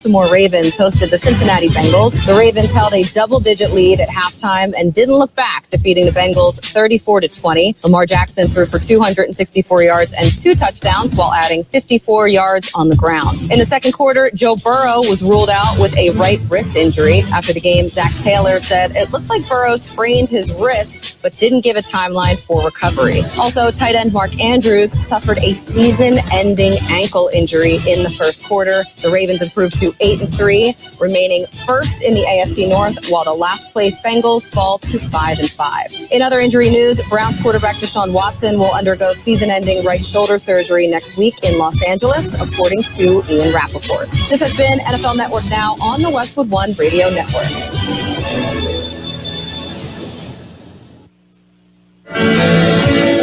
Baltimore Ravens hosted the Cincinnati Bengals. The Ravens held a double-digit lead at halftime and didn't look back, defeating the Bengals 34-20. Lamar Jackson threw for 264 yards and 2 touchdowns while adding 54 yards on the ground. In the second quarter, Joe Burrow was ruled out with a right wrist injury. After the game, Zach Taylor said it looked like Burrow sprained his wrist, but didn't give a timeline for recovery. Also, tight end Mark Andrews suffered a season-ending ankle injury in the first quarter. The Ravens improved to 8-3, remaining first in the AFC North, while the last-place Bengals fall to 5-5. In other injury news, Browns quarterback Deshaun Watson will undergo season-ending right shoulder surgery next week in Los Angeles, according to Ian Rappaport. This has been NFL Network Now on the Westwood One Radio Network.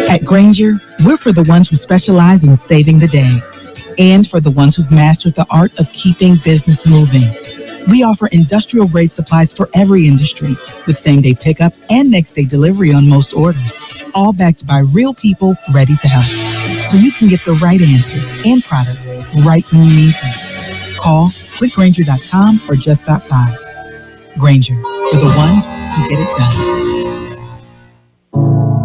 At Grainger, we're for the ones who specialize in saving the day, and for the ones who've mastered the art of keeping business moving. We offer industrial-grade supplies for every industry, with same-day pickup and next-day delivery on most orders, all backed by real people ready to help, so you can get the right answers and products right when you need them. Call, clickgrainger.com, or just stop by. Grainger, for the ones who get it done.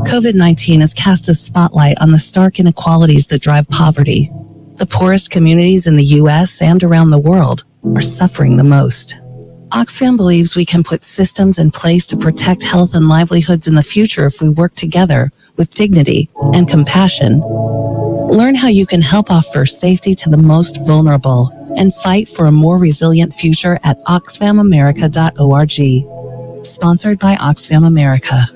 COVID-19 has cast a spotlight on the stark inequalities that drive poverty. The poorest communities in the U.S. and around the world are suffering the most. Oxfam believes we can put systems in place to protect health and livelihoods in the future if we work together with dignity and compassion. Learn how you can help offer safety to the most vulnerable and fight for a more resilient future at oxfamamerica.org. Sponsored by Oxfam America.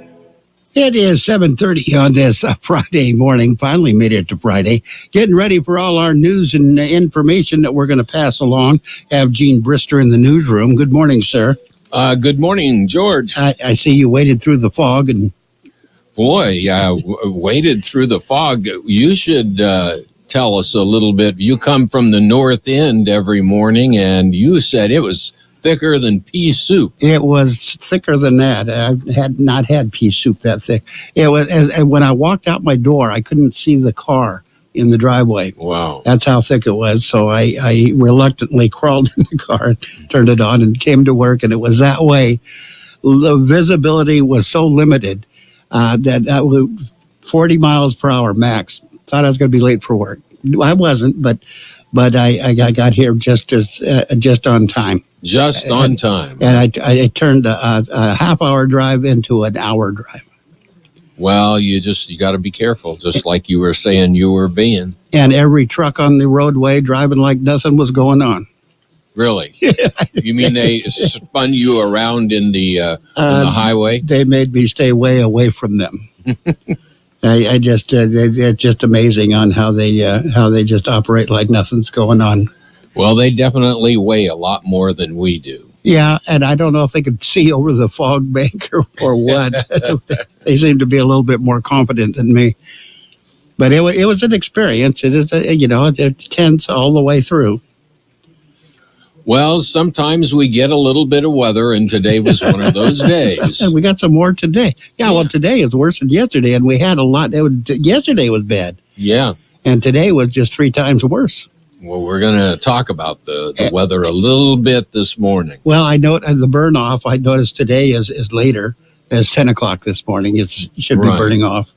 It is 7:30 on this Friday morning. Finally made it to Friday. Getting ready for all our news and information that we're going to pass along. Have Gene Brister in the newsroom. Good morning, sir. Good morning, George. I see you waded through the fog. And boy, waded through the fog. You should tell us a little bit. You come from the North End every morning, and you said it was thicker than pea soup. It was thicker than that. I had not had pea soup that thick. It was, and when I walked out my door, I couldn't see the car in the driveway. Wow. That's how thick it was. So I reluctantly crawled in the car, turned it on, and came to work, and it was that way. The visibility was so limited that was 40 miles per hour max. Thought I was going to be late for work. I wasn't, but I got here just on time. Just on time. And I turned a half-hour drive into an hour drive. Well, you got to be careful, just like you were saying you were being. And every truck on the roadway driving like nothing was going on. Really? You mean they spun you around in the highway? They made me stay way away from them. It's just amazing on how they just operate like nothing's going on. Well, they definitely weigh a lot more than we do. Yeah, and I don't know if they could see over the fog bank or what. They seem to be a little bit more confident than me. But it was an experience. It is, it tends all the way through. Well, sometimes we get a little bit of weather, and today was one of those days. And we got some more today. Yeah, well, today is worse than yesterday, and we had a lot. Yesterday was bad. Yeah. And today was just 3 times worse. Well, we're going to talk about the weather a little bit this morning. Well, I know the burn off. I noticed today is later. It's 10 o'clock this morning. It should be burning off.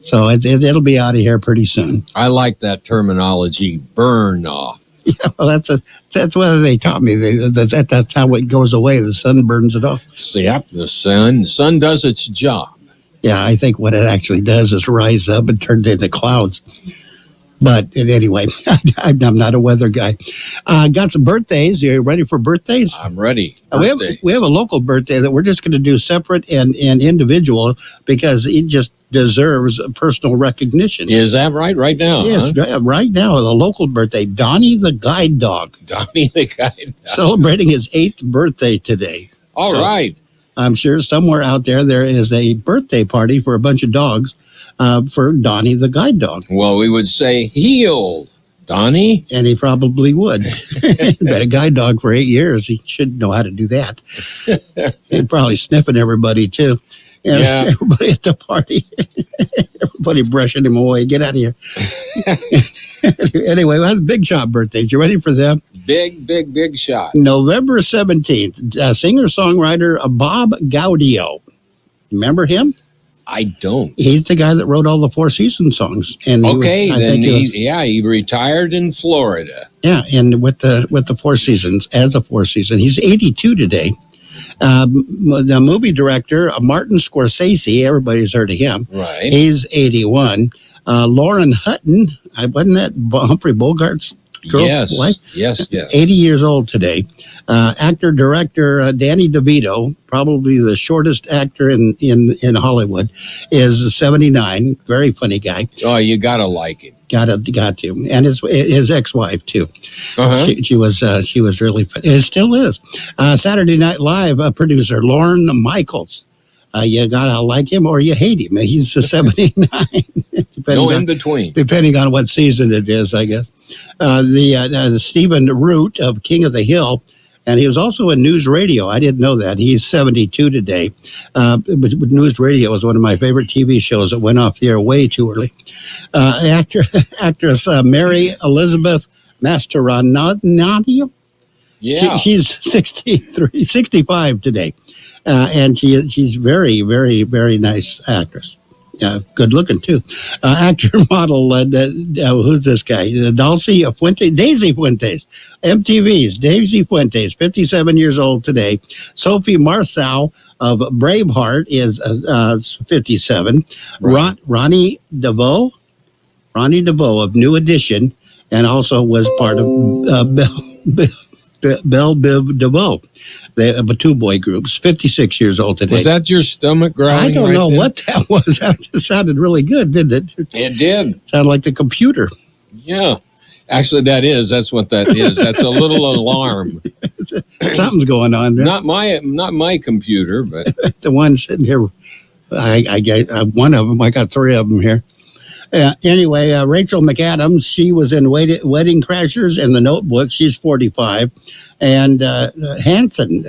So it'll be out of here pretty soon. I like that terminology, burn off. Yeah, well, that's what they taught me. That's how it goes away. The sun burns it off. Yep, the sun does its job. Yeah, I think what it actually does is rise up and turn into clouds. But anyway, I'm not a weather guy. Got some birthdays. You ready for birthdays? I'm ready. We have a local birthday that we're just going to do separate and individual because it just deserves personal recognition. Is that right? Right now? Yes, right now. The local birthday. Donnie the Guide Dog. Donnie the Guide Dog. Celebrating his 8th birthday today. All right. I'm sure somewhere out there is a birthday party for a bunch of dogs. For Donnie the Guide Dog. Well, we would say heel, Donnie. And he probably would. He's been a guide dog for 8 years. He should know how to do that. He'd probably sniff at everybody, too. And Yeah. everybody at the party, everybody brushing him away. Get out of here. Anyway, that's Big Shot birthdays. You ready for them? Big shot. November 17th, singer-songwriter Bob Gaudio. Remember him? I don't. He's the guy that wrote all the Four Seasons songs. And he retired in Florida. Yeah, and with the Four Seasons, as a Four Season. He's 82 today. The movie director, Martin Scorsese, everybody's heard of him. Right. He's 81. Lauren Hutton, wasn't that Humphrey Bogart's girl? Yes, wife? yes. 80 years old today. Actor-director Danny DeVito, probably the shortest actor in Hollywood, is 79. Very funny guy. Oh, you gotta like him. Got to. And his ex-wife, too. Uh-huh. She was really funny. It still is. Saturday Night Live producer Lorne Michaels. You gotta like him or you hate him. He's 79. No in between. Depending on what season it is, I guess. The Stephen Root of King of the Hill, and he was also in News Radio. I didn't know that. He's 72 today. But News Radio was one of my favorite TV shows that went off the air way too early. Actress Mary Elizabeth Mastroianni. Yeah. She's 65 today. And she's very, very, very nice actress. Good looking too. Actor model, who's this guy? Daisy Fuentes. MTV's Daisy Fuentes, 57 years old today. Sophie Marceau of Braveheart is 57. Right. Ronnie DeVoe of New Edition, and also was part of Belle Biv DeVoe. The two boy groups, 56 years old today. Was that your stomach growling? I don't know what that was. That just sounded really good, didn't it? It did. Sounded like the computer. Yeah. Actually, that's what that is. That's a little alarm. Something's going on. Right? Not my computer, but The one sitting here. I one of them. I got three of them here. Anyway, Rachel McAdams, she was in Wedding Crashers and The Notebook. She's 45. And Hansen,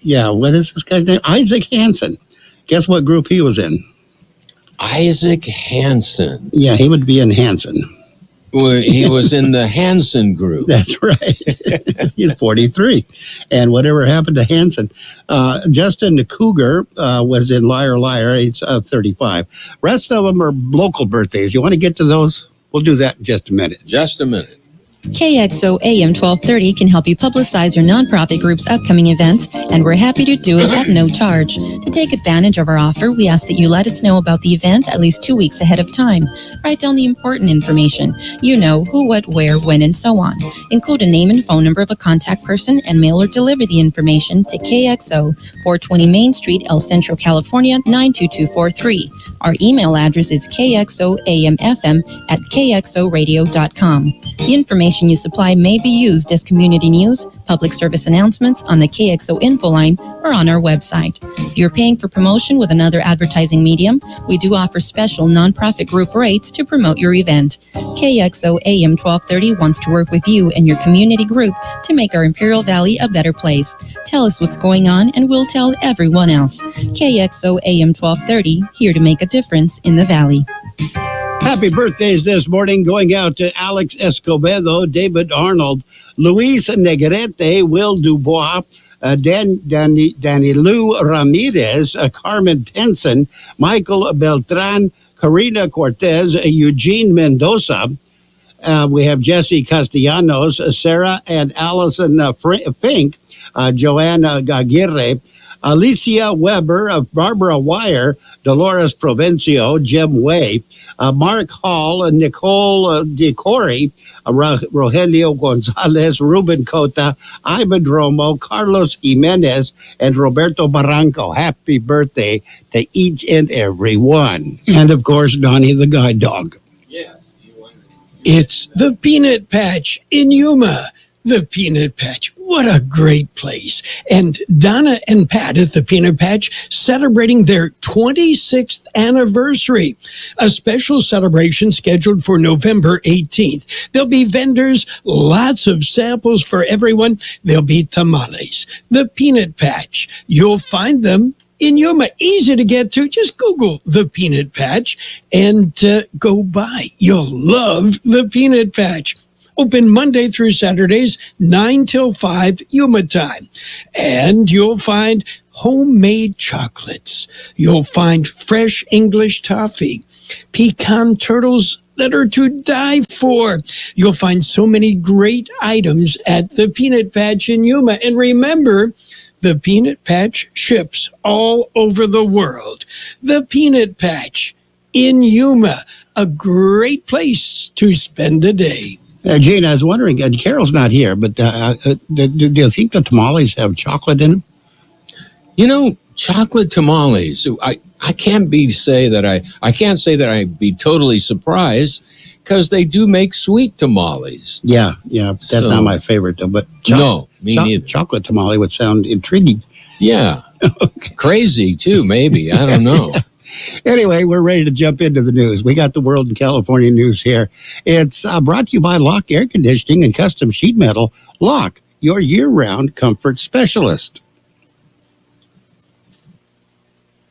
what is this guy's name? Isaac Hansen. Guess what group he was in? Isaac Hansen. Yeah, he would be in Hansen. Well, he was in the Hansen group. That's right. He's 43. And whatever happened to Hansen? Justin the Cougar was in Liar Liar. He's 35. Rest of them are local birthdays. You want to get to those? We'll do that in just a minute. Just a minute. KXO AM 1230 can help you publicize your nonprofit group's upcoming events, and we're happy to do it at no charge. To take advantage of our offer, we ask that you let us know about the event at least 2 weeks ahead of time. Write down the important information. You know, who, what, where, when, and so on. Include a name and phone number of a contact person and mail or deliver the information to KXO, 420 Main Street, El Centro, California, 92243. Our email address is kxoamfm@kxoradio.com. The information you supply may be used as community news, public service announcements on the KXO info line, or on our website. If you're paying for promotion with another advertising medium, we do offer special nonprofit group rates to promote your event. KXO AM 1230 wants to work with you and your community group to make our Imperial Valley a better place. Tell us what's going on and we'll tell everyone else. KXO AM 1230, here to make a difference in the Valley. Happy birthdays this morning going out to Alex Escobedo, David Arnold, Luis Negrete, Will Dubois, Danilu Ramirez, Carmen Tenson, Michael Beltran, Karina Cortez, Eugene Mendoza. We have Jesse Castellanos, Sarah and Allison Fink, Joanna Aguirre, Alicia Weber, Barbara Wire, Dolores Provencio, Jim Way, Mark Hall, Nicole DeCori, Rogelio Gonzalez, Ruben Cota, Ivan Romo, Carlos Jimenez, and Roberto Barranco. Happy birthday to each and every one. And, of course, Donnie the Guide Dog. Yes. It's the Peanut Patch in Yuma. The Peanut Patch. What a great place. And Donna and Pat at the Peanut Patch celebrating their 26th anniversary. A special celebration scheduled for November 18th. There'll be vendors, lots of samples for everyone. There'll be tamales. The Peanut Patch. You'll find them in Yuma. Easy to get to. Just Google the Peanut Patch and go by. You'll love the Peanut Patch. Open Monday through Saturdays, 9 till 5 Yuma time. And you'll find homemade chocolates. You'll find fresh English toffee, pecan turtles that are to die for. You'll find so many great items at the Peanut Patch in Yuma. And remember, the Peanut Patch ships all over the world. The Peanut Patch in Yuma, a great place to spend a day. Jane, I was wondering, Carol's not here, but do you think the tamales have chocolate in them? You know, chocolate tamales. I can't say that I'd be totally surprised, because they do make sweet tamales. Yeah, that's not my favorite though. But no, me neither. Chocolate tamale would sound intriguing. Yeah, okay. Crazy too, maybe. I don't know. Anyway, we're ready to jump into the news. We got the world and California news here. It's brought to you by Lock Air Conditioning and Custom Sheet Metal. Lock, your year-round comfort specialist.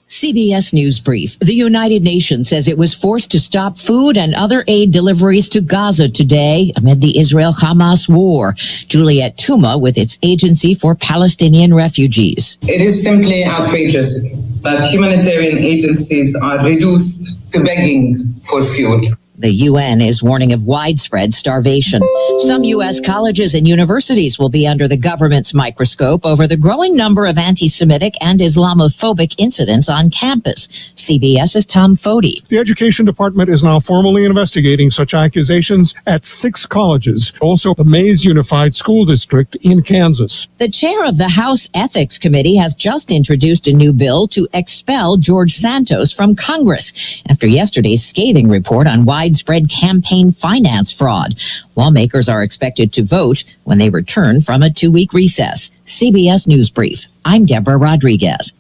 CBS News Brief. The United Nations says it was forced to stop food and other aid deliveries to Gaza today amid the Israel-Hamas war. Juliette Touma with its Agency for Palestinian Refugees. It is simply outrageous that humanitarian agencies are reduced to begging for food. The UN is warning of widespread starvation. Some U.S. colleges and universities will be under the government's microscope over the growing number of anti-Semitic and Islamophobic incidents on campus. CBS's Tom Foti. The Education Department is now formally investigating such accusations at 6 colleges, also the Mays Unified School District in Kansas. The chair of the House Ethics Committee has just introduced a new bill to expel George Santos from Congress after yesterday's scathing report on widespread campaign finance fraud. Lawmakers are expected to vote when they return from a 2-week recess. CBS News Brief. I'm Deborah Rodriguez.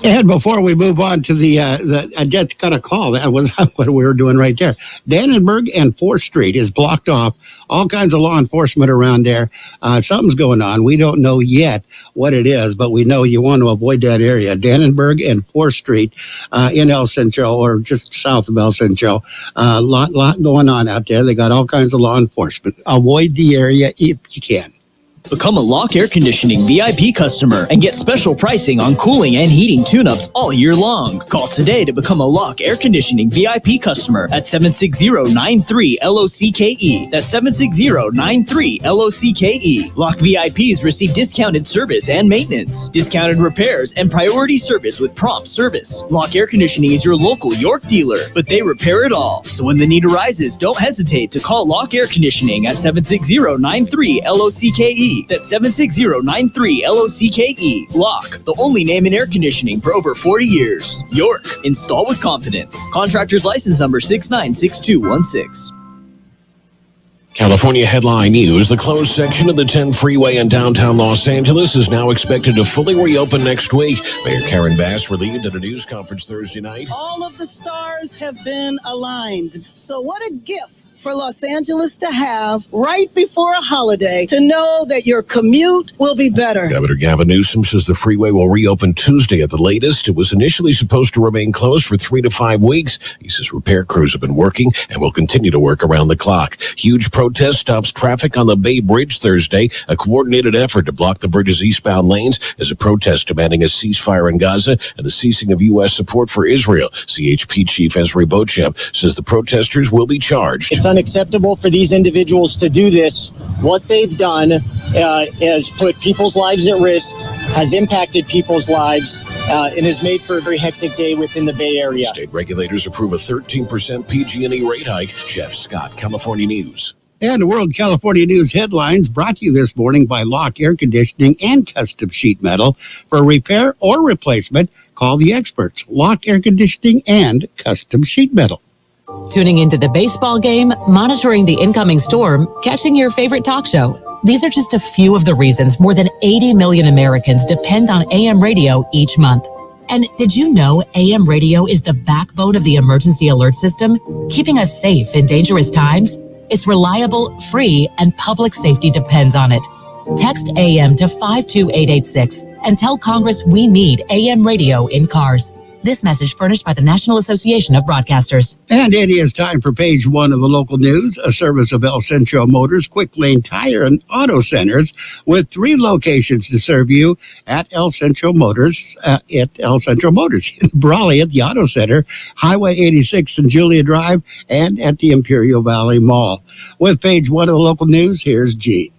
And before we move on to I just got a call. That was what we were doing right there. Dannenberg and 4th Street is blocked off. All kinds of law enforcement around there. Something's going on. We don't know yet what it is, but we know you want to avoid that area. Dannenberg and 4th Street in El Centro, or just south of El Centro. Lot going on out there. They got all kinds of law enforcement. Avoid the area if you can. Become a Lock Air Conditioning VIP customer and get special pricing on cooling and heating tune-ups all year long. Call today to become a Lock Air Conditioning VIP customer at 760-93-LOCKE. That's 760-93-LOCKE. Lock VIPs receive discounted service and maintenance, discounted repairs, and priority service with prompt service. Lock Air Conditioning is your local York dealer, but they repair it all. So when the need arises, don't hesitate to call Lock Air Conditioning at 760-93-LOCKE. That's 760-93-LOCKE. Lock, the only name in air conditioning for over 40 years. York, install with confidence. Contractor's license number 696216. California headline news. The closed section of the 10 freeway in downtown Los Angeles is now expected to fully reopen next week. Mayor Karen Bass relieved at a news conference Thursday night. All of the stars have been aligned. So what a gift for Los Angeles to have right before a holiday, to know that your commute will be better. Governor Gavin Newsom says the freeway will reopen Tuesday at the latest. It was initially supposed to remain closed for 3 to 5 weeks. He says repair crews have been working and will continue to work around the clock. Huge protest stops traffic on the Bay Bridge Thursday, a coordinated effort to block the bridge's eastbound lanes as a protest demanding a ceasefire in Gaza and the ceasing of U.S. support for Israel. CHP Chief Ezra Beauchamp says the protesters will be charged. It's unacceptable for these individuals to do this. What they've done has put people's lives at risk, has impacted people's lives, and has made for a very hectic day within the Bay Area. State regulators approve a 13% PG&E rate hike. Jeff Scott, California News. And the World California News headlines brought to you this morning by Lock Air Conditioning and Custom Sheet Metal. For repair or replacement, call the experts. Lock Air Conditioning and Custom Sheet Metal. Tuning into the baseball game, monitoring the incoming storm, catching your favorite talk show. These are just a few of the reasons more than 80 million Americans depend on AM radio each month. And did you know AM radio is the backbone of the emergency alert system, keeping us safe in dangerous times? It's reliable, free, and public safety depends on it. Text AM to 52886 and tell Congress we need AM radio in cars. This message furnished by the National Association of Broadcasters. And it is time for page one of the local news, a service of El Centro Motors, Quick Lane Tire and Auto Centers, with 3 locations to serve you at El Centro Motors, in Brawley at the Auto Center, Highway 86 and Julia Drive, and at the Imperial Valley Mall. With page one of the local news, here's Gene.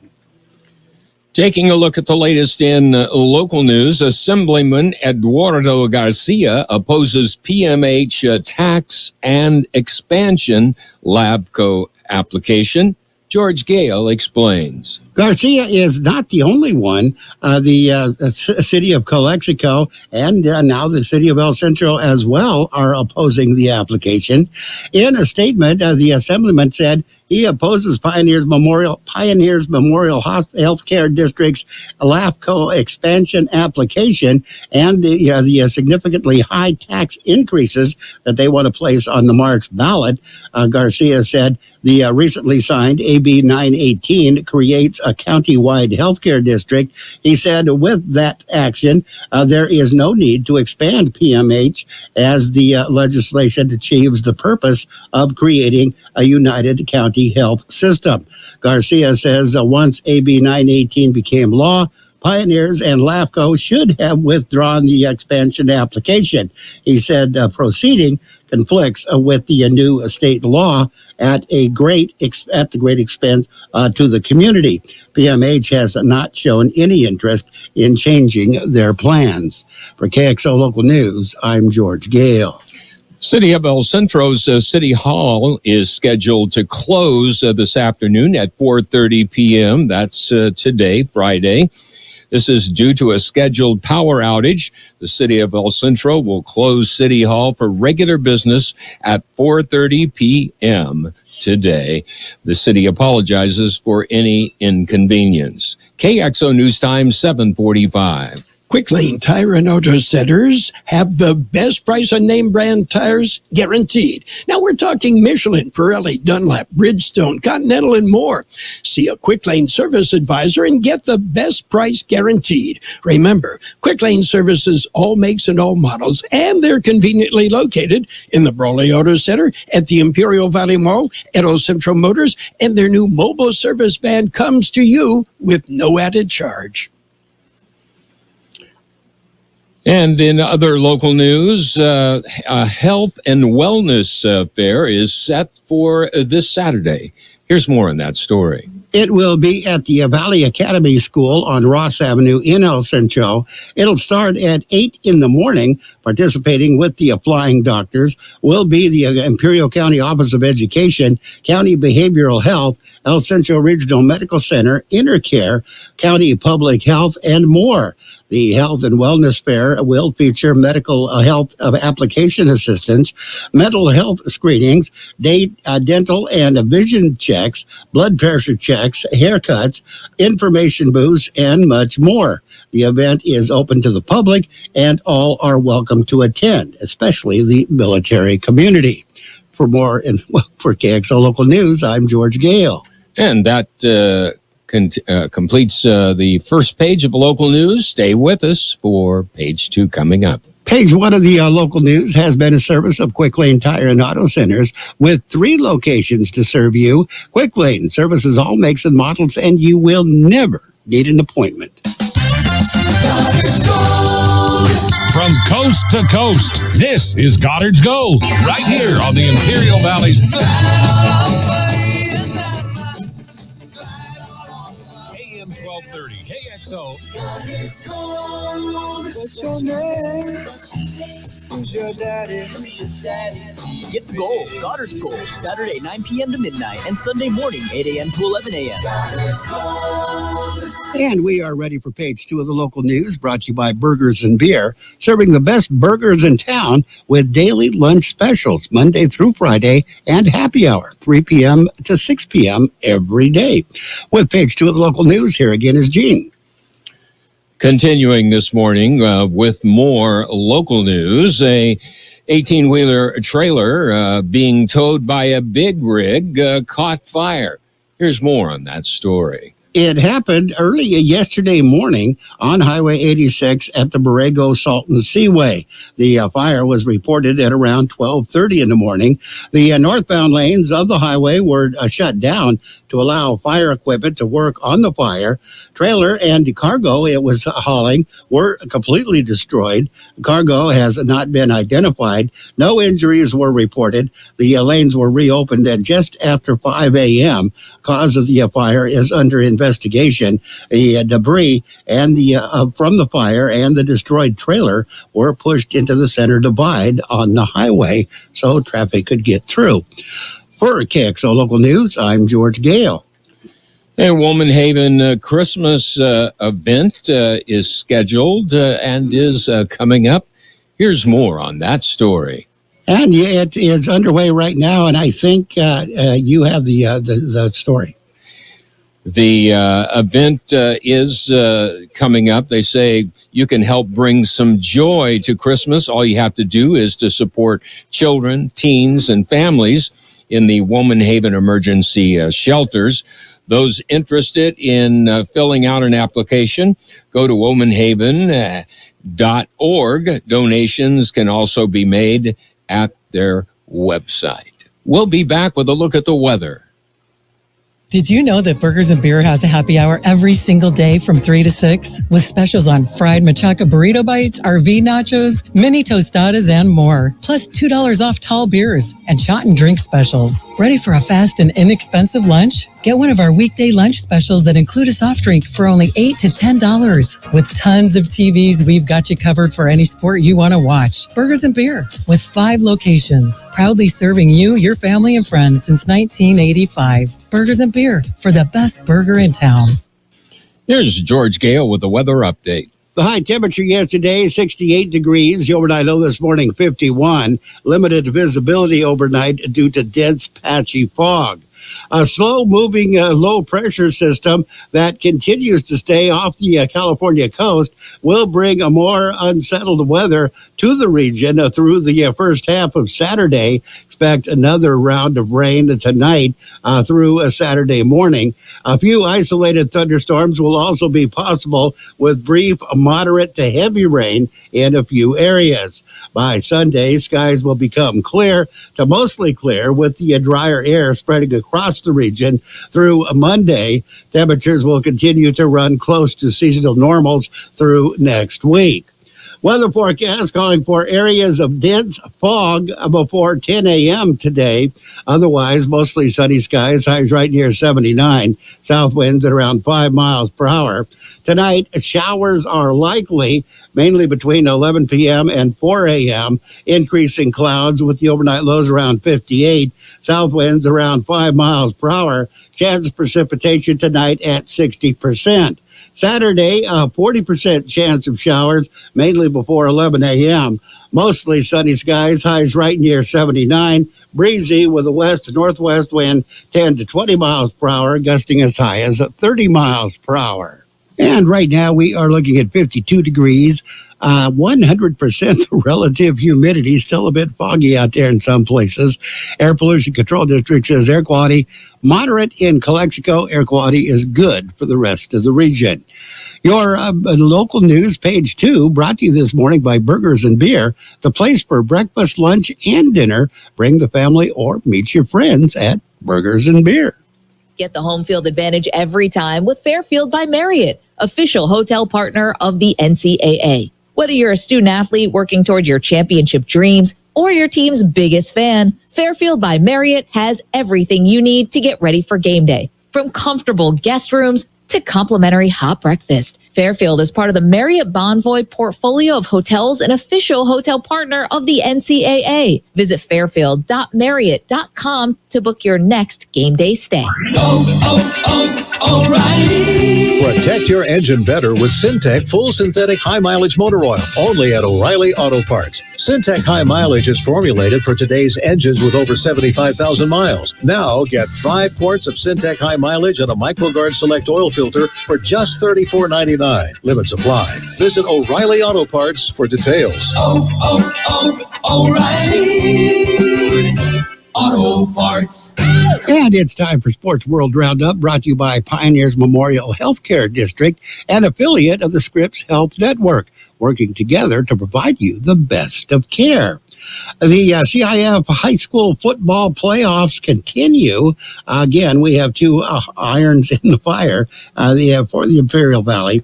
Taking a look at the latest in local news, Assemblyman Eduardo Garcia opposes PMH tax and expansion LabCo application. George Gale explains. Garcia is not the only one. The city of Calexico and now the city of El Centro as well are opposing the application. In a statement, the assemblyman said he opposes Pioneers Memorial Healthcare District's LAFCO expansion application and the significantly high tax increases that they want to place on the March ballot. Garcia said the recently signed AB 918 creates a county-wide healthcare district. He said with that action, there is no need to expand PMH as the legislation achieves the purpose of creating a united county health system. Garcia says once AB 918 became law, Pioneers and LAFCO should have withdrawn the expansion application. He said proceeding conflicts with the new state law at the great expense to the community. PMH has not shown any interest in changing their plans. For KXO Local News, I'm George Gale. City of El Centro's City Hall is scheduled to close this afternoon at 4:30 p.m. That's today, Friday. This is due to a scheduled power outage. The city of El Centro will close City Hall for regular business at 4:30 p.m. today. The city apologizes for any inconvenience. KXO News Time, 7:45. Quick Lane Tire and Auto Centers have the best price on name brand tires guaranteed. Now we're talking Michelin, Pirelli, Dunlop, Bridgestone, Continental, and more. See a Quick Lane service advisor and get the best price guaranteed. Remember, Quick Lane services all makes and all models, and they're conveniently located in the Brawley Auto Center, at the Imperial Valley Mall, at El Centro Motors, and their new mobile service van comes to you with no added charge. And in other local news, a health and wellness fair is set for this Saturday. Here's more on that story. It will be at the Valley Academy School on Ross Avenue in El Centro. It'll start at 8 in the morning. Participating with the applying doctors will be the Imperial County Office of Education, County Behavioral Health, El Centro Regional Medical Center, Intercare, County Public Health, and more. The Health and Wellness Fair will feature medical health application assistance, mental health screenings, dental and vision checks, blood pressure checks, haircuts, information booths, and much more. The event is open to the public, and all are welcome to attend, especially the military community. For more and for KXO Local News, I'm George Gale. And that completes the first page of local news. Stay with us for page 2 coming up. Page 1 of the local news has been a service of Quick Lane Tire and Auto Centers with 3 locations to serve you. Quick Lane services all makes and models, and you will never need an appointment. From coast to coast, this is Goddard's Gold, right here on the Imperial Valley's AM 1230 KXO. What's your name? Who's your daddy? Get the gold, Goddard's Gold, Saturday 9 p.m. to midnight and Sunday morning 8 a.m. to 11 a.m. And we are ready for page 2 of the local news, brought to you by Burgers and Beer, serving the best burgers in town with daily lunch specials Monday through Friday and happy hour 3 p.m. to 6 p.m. every day. With page 2 of the local news, here again is Gene. Continuing this morning with more local news, a 18-wheeler trailer being towed by a big rig caught fire. Here's more on that story. It happened early yesterday morning on Highway 86 at the Borrego Salton Seaway. The fire was reported at around 12:30 in the morning. The northbound lanes of the highway were shut down to allow fire equipment to work on the fire. Trailer and the cargo it was hauling were completely destroyed. The cargo has not been identified. No injuries were reported. The lanes were reopened at just after 5 a.m. Cause of the fire is under investigation. The debris and from the fire and the destroyed trailer were pushed into the center divide on the highway so traffic could get through. For Kxo Local News, I'm George Gale. A Womanhaven Christmas event is scheduled and is coming up. Here's more on that story. And it is underway right now, and I think you have the story. The event is coming up. They say you can help bring some joy to Christmas. All you have to do is to support children, teens, and families in the Womanhaven emergency shelters. Those interested in filling out an application, go to womanhaven.org. Donations can also be made at their website. We'll be back with a look at the weather. Did you know that Burgers and Beer has a happy hour every single day from 3 to 6 with specials on fried machaca burrito bites, RV nachos, mini tostadas, and more. Plus $2 off tall beers and shot and drink specials. Ready for a fast and inexpensive lunch? Get one of our weekday lunch specials that include a soft drink for only $8 to $10. With tons of TVs, we've got you covered for any sport you want to watch. Burgers and Beer with 5 locations, proudly serving you, your family, and friends since 1985. Burgers and Beer for the best burger in town. Here's George Gale with the weather update. The high temperature yesterday, 68 degrees. The overnight low this morning, 51. Limited visibility overnight due to dense, patchy fog. A slow-moving low-pressure system that continues to stay off the California coast will bring a more unsettled weather to the region through the first half of Saturday. Expect another round of rain tonight through Saturday morning. A few isolated thunderstorms will also be possible with brief moderate to heavy rain in a few areas. By Sunday, skies will become clear to mostly clear with the drier air spreading across the region through Monday. Temperatures will continue to run close to seasonal normals through next week. Weather forecast calling for areas of dense fog before 10 a.m. today. Otherwise, mostly sunny skies, highs right near 79. South winds at around 5 miles per hour. Tonight, showers are likely, mainly between 11 p.m. and 4 a.m. Increasing clouds with the overnight lows around 58. South winds around 5 miles per hour. Chance of precipitation tonight at 60%. Saturday, 40% chance of showers, mainly before 11 a.m. Mostly sunny skies, highs right near 79. Breezy with a west-northwest wind, 10 to 20 miles per hour, gusting as high as 30 miles per hour. And right now we are looking at 52 degrees, 100% relative humidity, still a bit foggy out there in some places. Air Pollution Control District says air quality moderate in Calexico. Air quality is good for the rest of the region. Your local news, page 2, brought to you this morning by Burgers and Beer, the place for breakfast, lunch, and dinner. Bring the family or meet your friends at Burgers and Beer. Get the home field advantage every time with Fairfield by Marriott, official hotel partner of the NCAA. Whether you're a student athlete working toward your championship dreams or your team's biggest fan, Fairfield by Marriott has everything you need to get ready for game day. From comfortable guest rooms to complimentary hot breakfast, Fairfield is part of the Marriott Bonvoy portfolio of hotels and official hotel partner of the NCAA. Visit fairfield.marriott.com to book your next game day stay. O'Reilly. Protect your engine better with Syntec Full Synthetic High Mileage Motor Oil, only at O'Reilly Auto Parts. Syntec High Mileage is formulated for today's engines with over 75,000 miles. Now get 5 quarts of Syntec High Mileage and a MicroGuard Select oil filter for just $34.99. $4.99. Limits apply. Visit O'Reilly Auto Parts for details. O'Reilly Auto Parts. And it's time for Sports World Roundup, brought to you by Pioneers Memorial Healthcare District, an affiliate of the Scripps Health Network, working together to provide you the best of care. The CIF high school football playoffs continue. Again, we have two irons in the fire for the Imperial Valley.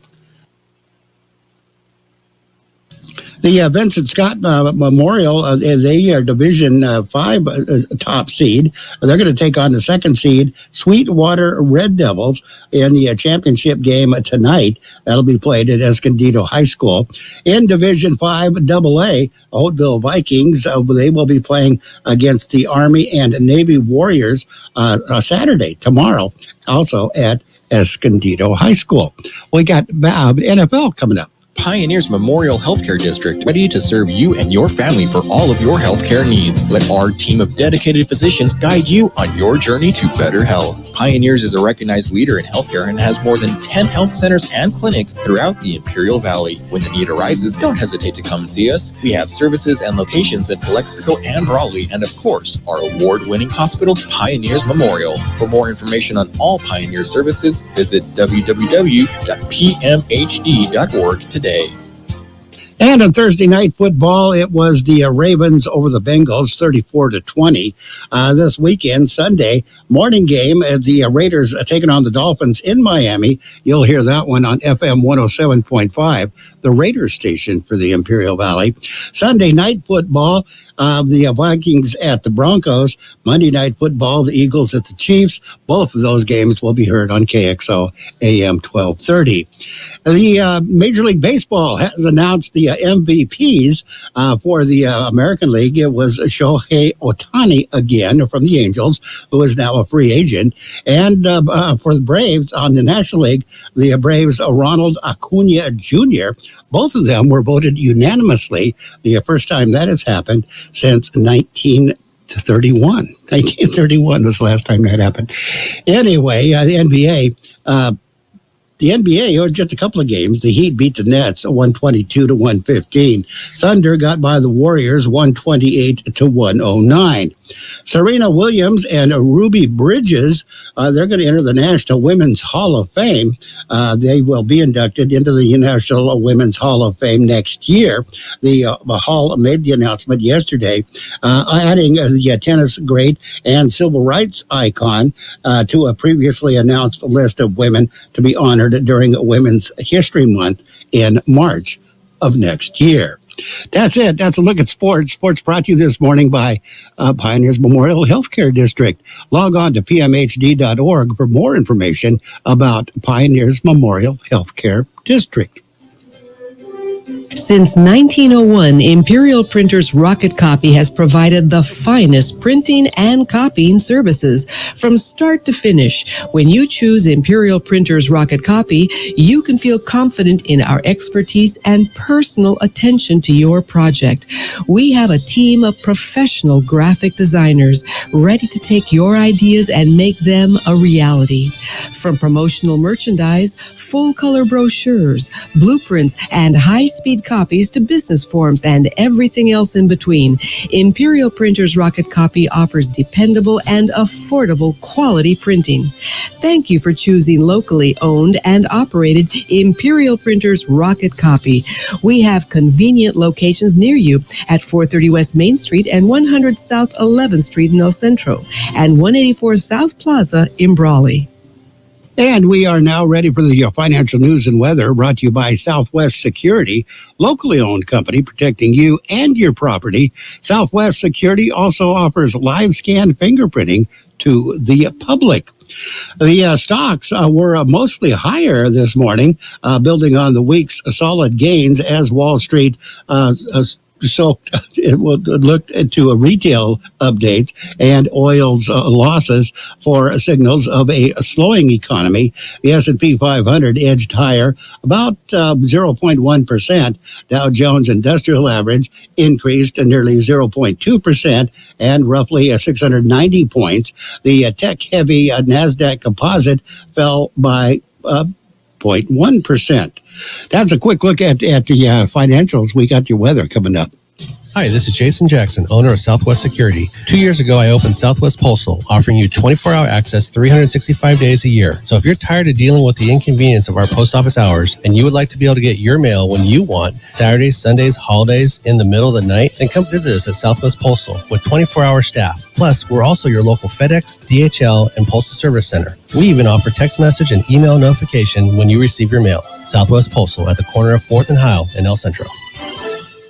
The Vincent Scott Memorial, they are Division 5 top seed. They're going to take on the second seed, Sweetwater Red Devils, in the championship game tonight. That'll be played at Escondido High School. In Division 5 AA, Oakville Vikings, they will be playing against the Army and Navy Warriors Saturday, tomorrow, also at Escondido High School. We got NFL coming up. Pioneers Memorial Healthcare District, ready to serve you and your family for all of your healthcare needs. Let our team of dedicated physicians guide you on your journey to better health. Pioneers is a recognized leader in healthcare and has more than 10 health centers and clinics throughout the Imperial Valley. When the need arises, don't hesitate to come and see us. We have services and locations in Calexico and Raleigh, and of course, our award-winning hospital, Pioneers Memorial. For more information on all Pioneer services, visit www.pmhd.org today. And on Thursday night football, it was the Ravens over the Bengals, 34-20. This weekend, Sunday morning game, the Raiders taking on the Dolphins in Miami. You'll hear that one on FM 107.5, the Raiders station for the Imperial Valley. Sunday night football, the Vikings at the Broncos. Monday night football, the Eagles at the Chiefs. Both of those games will be heard on KXO AM 1230. The Major League Baseball has announced the MVPs for the American League. It was Shohei Ohtani again from the Angels, who is now a free agent. And for the Braves on the National League, the Braves, Ronald Acuna Jr., both of them were voted unanimously, the first time that has happened since 1931. 1931 was the last time that happened. Anyway, the NBA, it was just a couple of games. The Heat beat the Nets 122-115. Thunder got by the Warriors 128-109. Serena Williams and Ruby Bridges, they're going to enter the National Women's Hall of Fame. They will be inducted into the National Women's Hall of Fame next year. The Hall made the announcement yesterday, adding the tennis great and civil rights icon to a previously announced list of women to be honored during Women's History Month in March of next year. That's it. That's a look at sports. Sports brought to you this morning by Pioneers Memorial Healthcare District. Log on to pmhd.org for more information about Pioneers Memorial Healthcare District. Since 1901, Imperial Printers Rocket Copy has provided the finest printing and copying services from start to finish. When you choose Imperial Printers Rocket Copy, you can feel confident in our expertise and personal attention to your project. We have a team of professional graphic designers ready to take your ideas and make them a reality. From promotional merchandise, full-color brochures, blueprints, and high-speed copies to business forms and everything else in between, Imperial Printers Rocket Copy offers dependable and affordable quality printing. Thank you for choosing locally owned and operated Imperial Printers Rocket Copy. We have convenient locations near you at 430 West Main Street and 100 South 11th Street in El Centro and 184 South Plaza in Brawley. And we are now ready for the financial news and weather, brought to you by Southwest Security, locally owned company protecting you and your property. Southwest Security also offers live scan fingerprinting to the public. The stocks were mostly higher this morning, building on the week's solid gains as Wall Street so it will look into a retail update and oil's losses for signals of a slowing economy. The S&P 500 edged higher about 0.1%. Dow Jones Industrial Average increased nearly 0.2% and roughly 690 points. The tech-heavy NASDAQ Composite fell by 5.1%. That's a quick look at the financials. We got your weather coming up. Hi, this is Jason Jackson, owner of Southwest Security. 2 years ago, I opened Southwest Postal, offering you 24-hour access 365 days a year. So if you're tired of dealing with the inconvenience of our post office hours and you would like to be able to get your mail when you want, Saturdays, Sundays, holidays, in the middle of the night, then come visit us at Southwest Postal with 24-hour staff. Plus, we're also your local FedEx, DHL, and Postal Service Center. We even offer text message and email notification when you receive your mail. Southwest Postal at the corner of 4th and Heil in El Centro.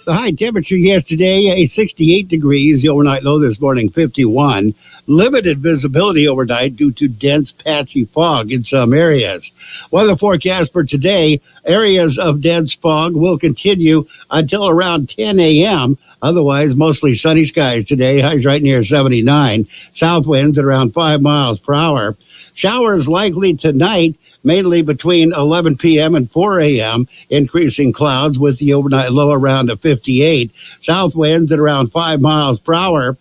The high temperature yesterday, 68 degrees. The overnight low this morning, 51. Limited visibility overnight due to dense, patchy fog in some areas. Weather forecast for today, areas of dense fog will continue until around 10 a.m. Otherwise, mostly sunny skies today. Highs right near 79. South winds at around 5 miles per hour. Showers likely tonight, mainly between 11 p.m. and 4 a.m., increasing clouds with the overnight low around 58. South winds at around 5 miles per hour.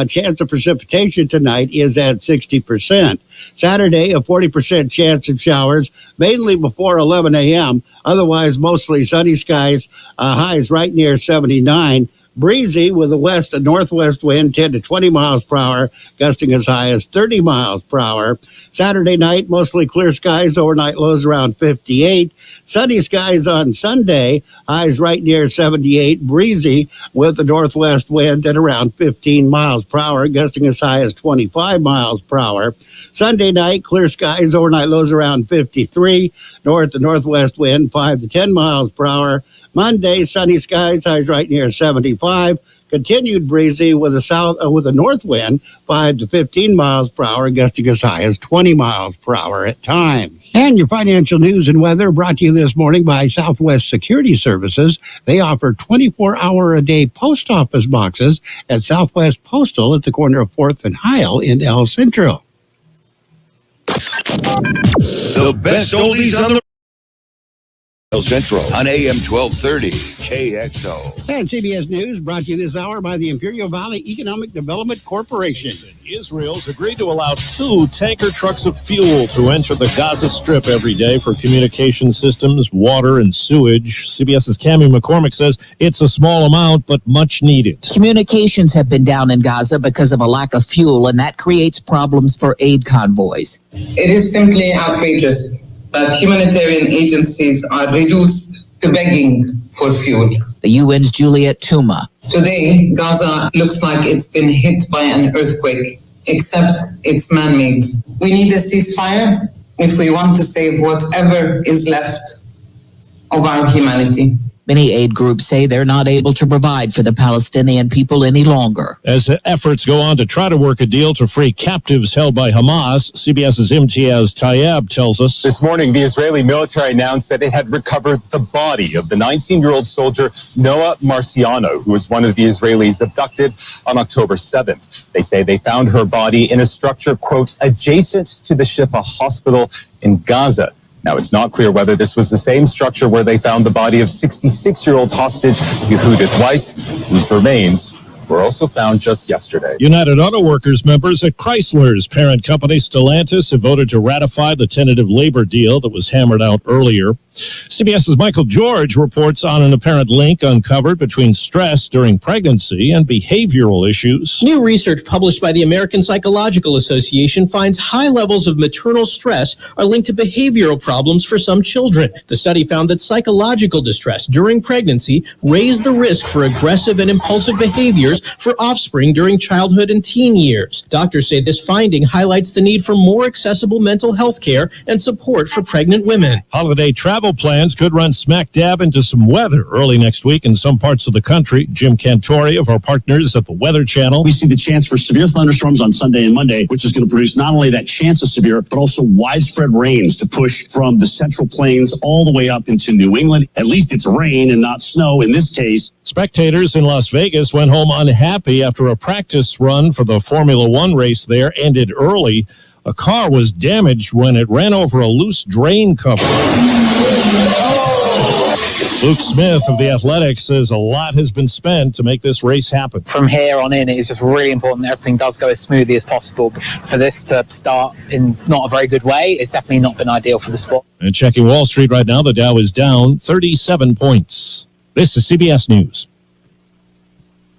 Chance of precipitation tonight is at 60%. Saturday, a 40% chance of showers, mainly before 11 a.m. Otherwise, mostly sunny skies, highs right near 79. Breezy with a west and northwest wind, 10 to 20 miles per hour, gusting as high as 30 miles per hour. Saturday night, mostly clear skies, overnight lows around 58. Sunny skies on Sunday, highs right near 78. Breezy with the northwest wind at around 15 miles per hour, gusting as high as 25 miles per hour. Sunday night, clear skies, overnight lows around 53. North to northwest wind, 5 to 10 miles per hour. Monday, sunny skies, highs right near 75. Continued breezy with a north wind, 5 to 15 miles per hour, gusting as high as 20 miles per hour at times. And your financial news and weather brought to you this morning by Southwest Security Services. They offer 24-hour-a-day post office boxes at Southwest Postal at the corner of 4th and Heil in El Centro. The best oldies on the El Centro on AM 1230 KXO. And CBS News brought to you this hour by the Imperial Valley Economic Development Corporation. Israel's agreed to allow 2 tanker trucks of fuel to enter the Gaza Strip every day for communication systems, water, and sewage. CBS's Cammie McCormick says it's a small amount, but much needed. Communications have been down in Gaza because of a lack of fuel, and that creates problems for aid convoys. It is simply outrageous that humanitarian agencies are reduced to begging for fuel. The UN's Juliet Tuma. Today, Gaza looks like it's been hit by an earthquake, except it's man-made. We need a ceasefire if we want to save whatever is left of our humanity. Many aid groups say they're not able to provide for the Palestinian people any longer. As efforts go on to try to work a deal to free captives held by Hamas, CBS's Imtiaz Tayeb tells us. This morning, the Israeli military announced that it had recovered the body of the 19-year-old soldier Noah Marciano, who was one of the Israelis abducted on October 7th. They say they found her body in a structure, quote, adjacent to the Shifa hospital in Gaza. Now, it's not clear whether this was the same structure where they found the body of 66-year-old hostage Yehudit Weiss, whose remains were also found just yesterday. United Auto Workers members at Chrysler's parent company Stellantis have voted to ratify the tentative labor deal that was hammered out earlier. CBS's Michael George reports on an apparent link uncovered between stress during pregnancy and behavioral issues. New research published by the American Psychological Association finds high levels of maternal stress are linked to behavioral problems for some children. The study found that psychological distress during pregnancy raised the risk for aggressive and impulsive behaviors for offspring during childhood and teen years. Doctors say this finding highlights the need for more accessible mental health care and support for pregnant women. Holiday travel plans could run smack dab into some weather early next week in some parts of the country. Jim Cantori of our partners at the Weather Channel. We see the chance for severe thunderstorms on Sunday and Monday, which is going to produce not only that chance of severe, but also widespread rains to push from the central plains all the way up into New England. At least it's rain and not snow in this case. Spectators in Las Vegas went home unhappy after a practice run for the Formula One race there ended early. A car was damaged when it ran over a loose drain cover. Luke Smith of The Athletic says a lot has been spent to make this race happen. From here on in, it is just really important that everything does go as smoothly as possible. For this to start in not a very good way, it's definitely not been ideal for the sport. And checking Wall Street right now, the Dow is down 37 points. This is CBS News.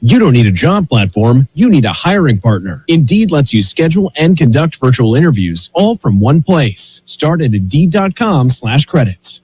You don't need a job platform, you need a hiring partner. Indeed lets you schedule and conduct virtual interviews, all from one place. Start at Indeed.com/credits.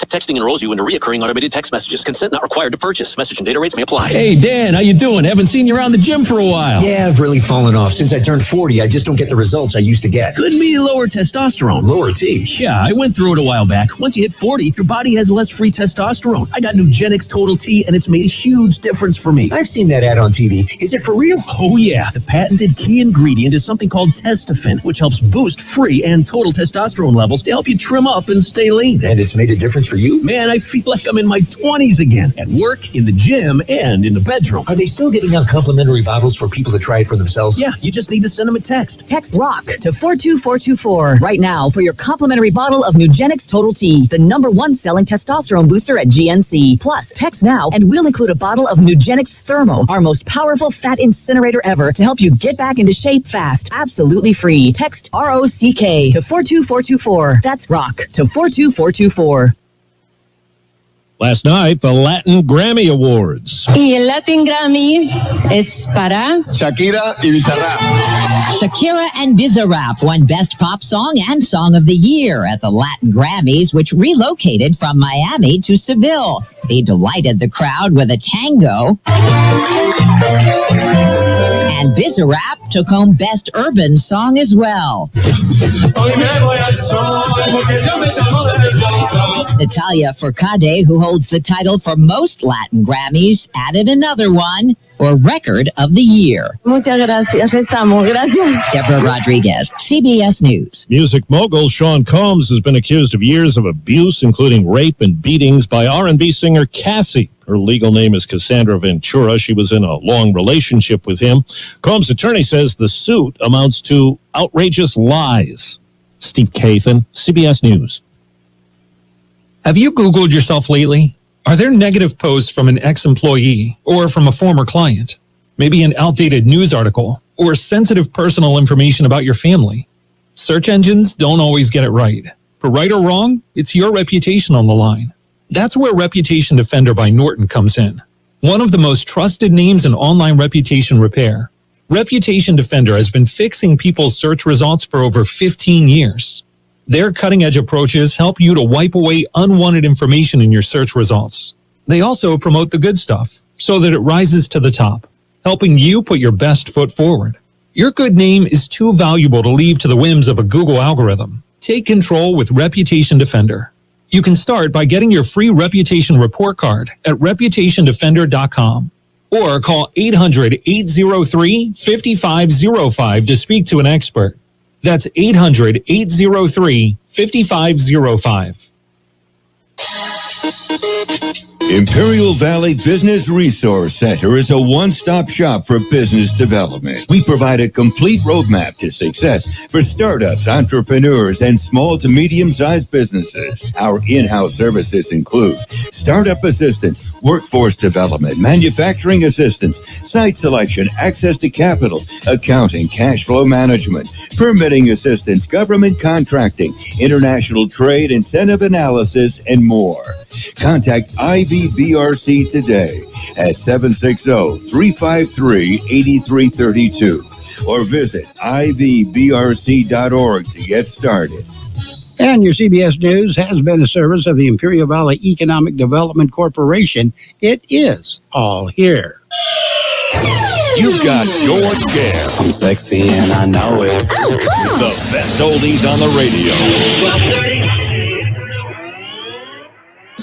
Texting enrolls you into reoccurring automated text messages. Consent not required to purchase. Message and data rates may apply. Hey, Dan, how you doing? Haven't seen you around the gym for a while. Yeah, I've really fallen off. Since I turned 40, I just don't get the results I used to get. Could be lower testosterone. Lower T. Yeah, I went through it a while back. Once you hit 40, your body has less free testosterone. I got Nugenix Total T, and it's made a huge difference for me. I've seen that ad on TV. Is it for real? Oh, yeah. The patented key ingredient is something called Testofen, which helps boost free and total testosterone levels to help you trim up and stay lean. And it's made a difference for you? Man, I feel like I'm in my 20s again, at work, in the gym, and in the bedroom. Are they still giving out complimentary bottles for people to try it for themselves? Yeah, you just need to send them a text. Text ROCK to 42424 right now for your complimentary bottle of Nugenix Total T, the #1 selling testosterone booster at GNC. Plus, text now and we'll include a bottle of Nugenix Thermo, our most powerful fat incinerator ever, to help you get back into shape fast. Absolutely free. Text ROCK to 42424. That's ROCK to 42424. Last night, the Latin Grammy Awards. Y el Latin Grammy es para Shakira y Bizarrap. Shakira and Bizarrap won Best Pop Song and Song of the Year at the Latin Grammys, which relocated from Miami to Seville. They delighted the crowd with a tango. And Bizarrap took home Best Urban Song as well. Natalia Furcade, who holds the title for most Latin Grammys, added another one for Record of the Year. Muchas gracias. Gracias. Deborah Rodriguez, CBS News. Music mogul Sean Combs has been accused of years of abuse, including rape and beatings, by R&B singer Cassie. Her legal name is Cassandra Ventura. She was in a long relationship with him. Combs' attorney says the suit amounts to outrageous lies. Steve Kathan, CBS News. Have you Googled yourself lately? Are there negative posts from an ex-employee or from a former client? Maybe an outdated news article or sensitive personal information about your family? Search engines don't always get it right. For right or wrong, it's your reputation on the line. That's where Reputation Defender by Norton comes in. One of the most trusted names in online reputation repair. Reputation Defender has been fixing people's search results for over 15 years. Their cutting-edge approaches help you to wipe away unwanted information in your search results. They also promote the good stuff so that it rises to the top, helping you put your best foot forward. Your good name is too valuable to leave to the whims of a Google algorithm. Take control with Reputation Defender. You can start by getting your free reputation report card at reputationdefender.com or call 800-803-5505 to speak to an expert. That's 800-803-5505. Imperial Valley Business Resource Center is a one-stop shop for business development. We provide a complete roadmap to success for startups, entrepreneurs, and small to medium-sized businesses. Our in-house services include startup assistance, workforce development, manufacturing assistance, site selection, access to capital, accounting, cash flow management, permitting assistance, government contracting, international trade, incentive analysis, and more. Contact IVBRC today at 760-353-8332 or visit ivbrc.org to get started. And your CBS News has been a service of the Imperial Valley Economic Development Corporation. It is all here. You've got George Gale. I'm sexy and I know it. The best oldies on the radio.